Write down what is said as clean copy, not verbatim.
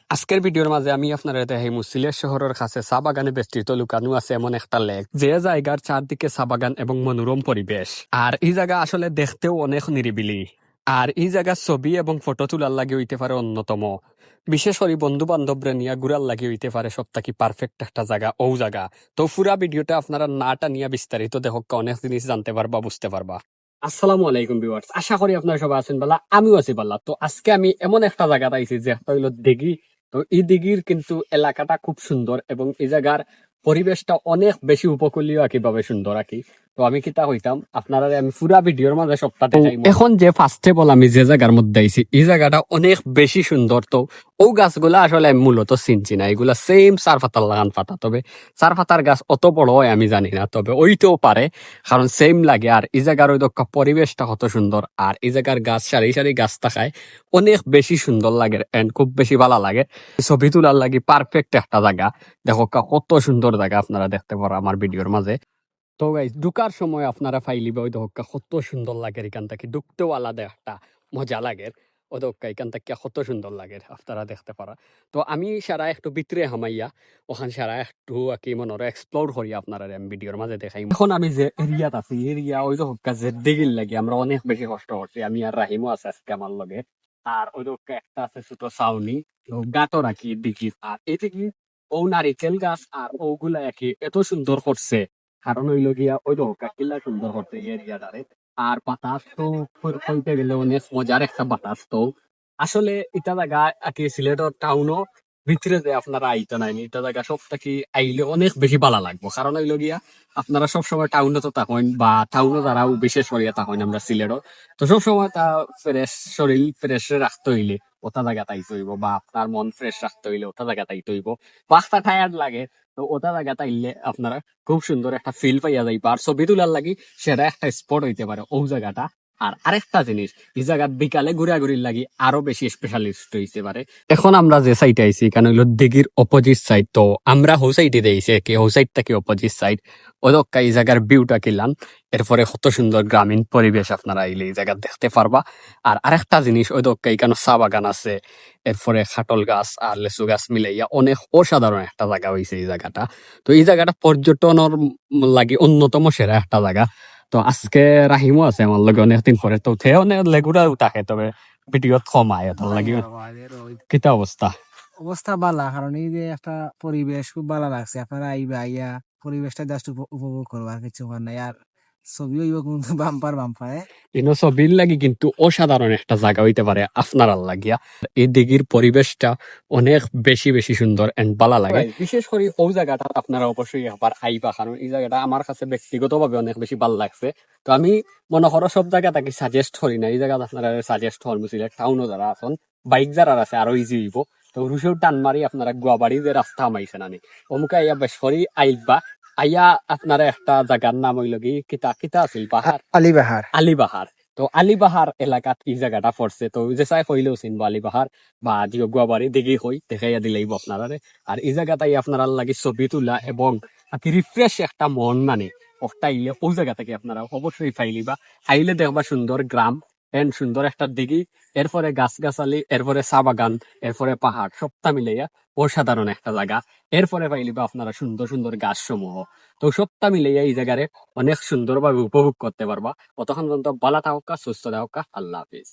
আজকের ভিডিওর মাঝে আমি আপনারা দেখাইমু সিলেট শহরের কাছে চা বাগানে বেষ্টিত লুকানো আছে এমন একটা লেক, যে জায়গার চারদিকে চা বাগান এবং মনোরম পরিবেশ। আর এই জায়গা আসলে দেখতেও অনেক নিরিবিলি। আর এই জায়গার ছবি এবং ফটো তোলার লাগে হইতে পারে অন্যতম। বিশেষ করে বন্ধু বান্ধবরা নিয়ে ঘুরার লাগে হইতে পারে সব থেকে পারফেক্ট একটা জায়গা ও জায়গা। তো পুরা ভিডিওটা আপনারা নাটা নিয়ে বিস্তারিত দেখো, অনেক জিনিস জানতে পারবা, বুঝতে পারবা। আসসালামু আলাইকুম ভিউয়ার্স, আশা করি আপনারা সবাই আছেন ভালো, আমিও আছি ভালো। তো আজকে আমি এমন একটা জায়গা আইছি যে হইল দিঘি। তো এই দিঘির কিন্তু এলাকাটা খুব সুন্দর এবং এই জায়গার পরিবেশটা অনেক বেশি উপকূলীয় কিভাবে সুন্দর আকি। তো আমি কিতা হইতাম আপনারা, আমি পুরা ভিডিওর মাঝে সবটা দেখাই। এখন যে ফার্স্টে বল আমি যে জায়গার মধ্যে আইছি, এই জায়গাটা অনেক বেশি সুন্দর। তো ও গাছগুলা আসলে আমি মূলত চিনছি না, এগুলা সেম চার পাতার লাগান পাতা। তবে চার পাতার গাছ অত বড় হয় আমি জানি না, তবে ওইটাও পারে, কারণ সেম লাগে। আর এই জায়গার ওই দক্ষ পরিবেশটা কত সুন্দর, আর এই জায়গার গাছ সারি সারি গাছ থাকায় অনেক বেশি সুন্দর লাগে এন্ড খুব বেশি ভালো লাগে। ছবি তোলার লাগে পারফেক্ট একটা জায়গা। দেখো কত সুন্দর জায়গা, আপনারা দেখতে পারো আমার ভিডিওর মাঝে। তো গাইস, ঢুকার সময় আপনারা ফাইলিবা ওই দক্কা কত সুন্দর লাগে, এখান থেকে ঢুকতেও আলাদা একটা মজা লাগে। ও দক্কা এখান থেকে কত সুন্দর লাগে আপনারা দেখতে পারা। তো আমি সারা একটু ভিতরে হামাইয়া ওখান সারা একটু কি মনে এক্সপ্লোর করি আপনারা আমি ভিডিওর মাঝে দেখাই। এখন আমি যে এরিয়াত আছি, এরিয়া ওই দক্কা যে দিঘির লাগে আমরা অনেক বেশি কষ্ট করছি। আমি আর রাহিমও আছে আজকে আমার লগে। আর ওই দক্কা একটা আছে ছোট ছাউনি, গাটো রাখি দিঘি। আর এই দিঘি ও নারিকেল গাছ আর ওগুলা একই এত সুন্দর করছে, কারণ হইল গিয়া ওই কিল্লা সুন্দর করতে এরিয়াটারে। আর বাতাস তো কইতে গেলে অনেক মজার একটা বাতাস। তো আসলে এটা জায়গা আর কি সিলেটের টাউনও ভিতরে যে আপনারা আইতে নাই, এটা জায়গা সব থেকে আইলে অনেক বেশি ভালো লাগবো। কারণ হইল গিয়া আপনারা সবসময় টাউনে তো থাকেন, বা টাউনে যারাও বিশেষ করিয়া থাকেন আমরা সিলেটও, তো সবসময় তা ফ্রেশ শরীর ফ্রেশ রাখতে হইলে ওটা জায়গা তাইতে হইব, বা আপনার মন ফ্রেশ রাখতে হইলে ওটা জায়গা তাইতে হইব। বাসটা টায়ার্ড লাগে, তো ওটা জায়গা তাইলে আপনারা খুব সুন্দর একটা ফিল পাইয়া যাইবা। আর ছবি তোলার লাগি সেটা একটা স্পট হইতে পারে ও জায়গাটা। আর আরেকটা জিনিস, এই জায়গা বিকালে ঘুরাঘুরির লাগি আরো বেশি স্পেশালিস্ট হইতে পারে। এখন আমরা যে সাইডে আইছি এখানে হইলো দিঘির অপোজিট সাইড। তো আমরা হো সাইডে দিয়েছি কি হো সাইড থেকে অপোজিট সাইড। ওদক্কা এই জায়গার ভিউটা কিলাম। এরপরে কত সুন্দর গ্রামীণ পরিবেশ আপনারা আইলে এই জায়গা দেখতে পারবা। আর আরেকটা জিনিস, ওই দক্কা এখানে চা বাগান আছে, এরপরে খাটল গাছ আর লেচু গাছ মিলাইয়া অনেক অসাধারণ একটা জায়গা হয়েছে এই জায়গাটা। তো এই জায়গাটা পর্যটনের লাগি অন্যতম সেরা একটা জায়গা। তো আজকে রাহিমও আছে আমার লগে অনেকদিন পরে, তো থে অনেক লেগুরাও থাকে, তবে ভিডিওত কমায় তোর লাগি। কিতা অবস্থা? অবস্থা বালা, কারণ এই যে একটা পরিবেশ খুব ভালো লাগছে। আপনারা আইবা, আইয়া পরিবেশটা জাস্ট উপভোগ করবো, আর কিছু করার নাই। আর ছবি হইব কিন্তু বাম্পার বাম্পার। ইনো ছবির লাগি কিন্তু অসাধারণ একটা জায়গা হইতে পারে আপনার লাগিয়া। এই দিঘির পরিবেশটা অনেক বেশি বেশি সুন্দর এন্ড ভালো লাগে। বিশেষ করে ও জায়গাটা আপনারা অবশ্যই একবার আইবা, কারণ এই জায়গাটা আমার কাছে ব্যক্তিগতভাবে অনেক বেশি ভালো লাগছে। তো আমি মনে করো সব জায়গা তাকে সাজেস্ট করি না, এই জায়গা আপনারা সাজেস্ট করবো। সিলেট টাউনও যারা আছেন, বাইক যারা আছে আরো ইজি হইব। তো রুশেও টান মারি আপনারা গুয়াবাড়ি যে রাস্তা আমাইছেন আমি অমুকে আইয়া বেশ করি আইবা। আইয়া আপনারা একটা জায়গার নাম হইল কি কিতা কিতা আছিল পাহাড়, আলিবাহার। আলিবাহার। তো আলিবাহার এলাকাত এই জায়গাটা পড়ছে। তো যে চাই কইলেও চিনবো আলিবাহার, বা জিও গুয়াবাড়ি দেখি হই দেখাইয়া দিলেইব আপনারা। আর এই জায়গাটাই আপনারা লাগি ছবি তোলা এবং রিফ্রেশ একটা মন মানে একটা ইলে ওই জায়গা থেকে আপনারা অবশ্যই ফাইলিবা। আইলে দেখবা সুন্দর গ্রাম এন্ড সুন্দর একটা দিঘি, এরপরে গাছ গাছালি, এরপরে চা বাগান, এরপরে পাহাড়, সবটা মিলাইয়া অসাধারণ একটা জায়গা। এরপরে পাইলিবা আপনারা সুন্দর সুন্দর গাছ সমূহ। তো সবটা মিলাইয়া এই জায়গারে অনেক সুন্দরভাবে উপভোগ করতে পারবা। ততক্ষণ পর্যন্ত ভালো থাকা, সুস্থ থাকা, আল্লাহ হাফিজ।